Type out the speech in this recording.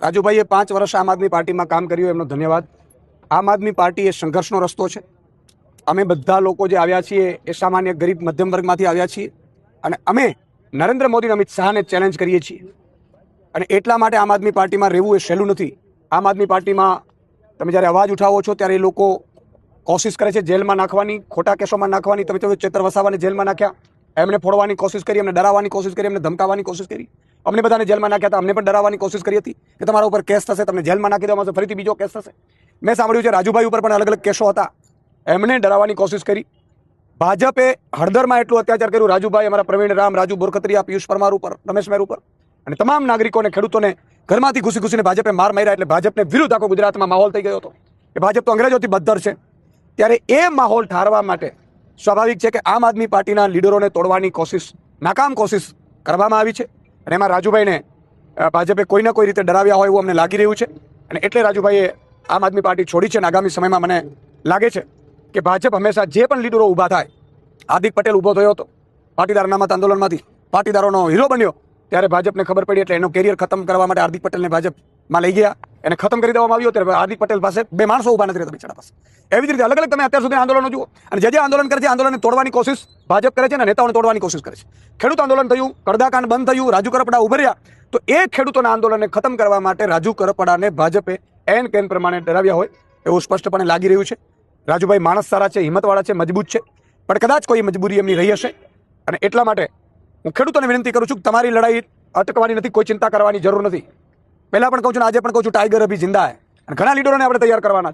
રાજુભાઈએ 5 વર્ષ આમ આદમી પાર્ટીમાં કામ કર્યું, એમનો ધન્યવાદ. આમ આદમી પાર્ટી એ સંઘર્ષનો રસ્તો છે. અમે બધા લોકો જે આવ્યા છીએ એ સામાન્ય ગરીબ મધ્યમ વર્ગમાંથી આવ્યા છીએ અને અમે નરેન્દ્ર મોદી અમિત શાહને ચેલેન્જ કરીએ છીએ. અને એટલા માટે આમ આદમી પાર્ટીમાં રહેવું એ સહેલું નથી. આમ આદમી પાર્ટીમાં તમે જ્યારે અવાજ ઉઠાવો છો ત્યારે એ લોકો કોશિશ કરે છે જેલમાં નાખવાની, ખોટા કેસોમાં નાખવાની. તમે તો ચેતર વસાવાને જેલમાં નાખ્યા, એમને ફોડવાની કોશિશ કરી, એમને ડરાવવાની કોશિશ કરી, એમને ધમકાવવાની કોશિશ કરી. અમને બધાને જેલમાં નાખ્યા હતા, અમને પણ ડરાવવાની કોશિશ કરી હતી કે તમારા ઉપર કેસ થશે, તમને જેલમાં નાખી દેવામાં આવશે, ફરીથી બીજો કેસ થશે. મેં સાંભળ્યું છે રાજુભાઈ ઉપર પણ અલગ અલગ કેસો હતા, એમને ડરાવવાની કોશિશ કરી. ભાજપે હળદરમાં એટલું અત્યાચાર કર્યું, રાજુભાઈ, અમારા પ્રવીણ રામ, રાજુ બોરકતરિયા, પિયુષ પરમાર ઉપર, રમેશ મેર ઉપર, અને તમામ નાગરિકોને, ખેડૂતોને ઘરમાંથી ઘૂસી ઘૂસીને ભાજપે માર માર્યા. એટલે ભાજપને વિરુદ્ધ આખો ગુજરાતમાં માહોલ થઈ ગયો હતો કે ભાજપ તો અંગ્રેજોથી બદ્ધર છે. ત્યારે એ માહોલ ઠારવા માટે સ્વાભાવિક છે કે આમ આદમી પાર્ટીના લીડરોને તોડવાની કોશિશ, નાકામ કોશિશ કરવામાં આવી છે. અને એમાં રાજુભાઈને ભાજપે કોઈને કોઈ રીતે ડરાવ્યા હોય એવું અમને લાગી રહ્યું છે. અને એટલે રાજુભાઈએ આમ આદમી પાર્ટી છોડી છે. અને આગામી સમયમાં મને લાગે છે કે ભાજપ હંમેશા જે પણ લીડરો ઊભા થાય, હાર્દિક પટેલ ઊભો થયો હતો પાટીદાર અનામત આંદોલનમાંથી, પાટીદારોનો હીરો બન્યો, ત્યારે ભાજપને ખબર પડી એટલે એનો કેરિયર ખતમ કરવા માટે હાર્દિક પટેલને ભાજપમાં લઈ ગયા, એને ખતમ કરી દેવામાં આવ્યો. ત્યારે હાર્દિક પટેલ પાસે 2 માણસો ઊભા નથી રહેતા બિચારા પાસે. એવી જ રીતે અલગ અલગ તમે અત્યાર સુધી આંદોલનો જુઓ, અને જે આંદોલન કરે છે આંદોલનને તોડવાની કોશિશ ભાજપ કરે છે અને નેતાઓને તોડવાની કોશિશ કરે છે. ખેડૂત આંદોલન થયું, કડદાકાંડ બંધ થયું, રાજુ કરપડા ઉભર્યા, તો એ ખેડૂતોના આંદોલનને ખતમ કરવા માટે રાજુ કરપડાને ભાજપે એન કેન પ્રમાણે ડરાવ્યા હોય એવું સ્પષ્ટપણે લાગી રહ્યું છે. રાજુભાઈ માણસ સારા છે, હિંમતવાળા છે, મજબૂત છે, પણ કદાચ કોઈ મજબૂરી એમની રહી હશે. અને એટલા માટે હું ખેડૂતોને વિનંતી કરું છું કે તમારી લડાઈ અટકવાની નથી, કોઈ ચિંતા કરવાની જરૂર નથી. પહેલાં પણ કહું છું, આજે પણ કહું છું, ટાઈગર અભી જિંદા હે. અને ઘણા લીડરોને આપણે તૈયાર કરવાના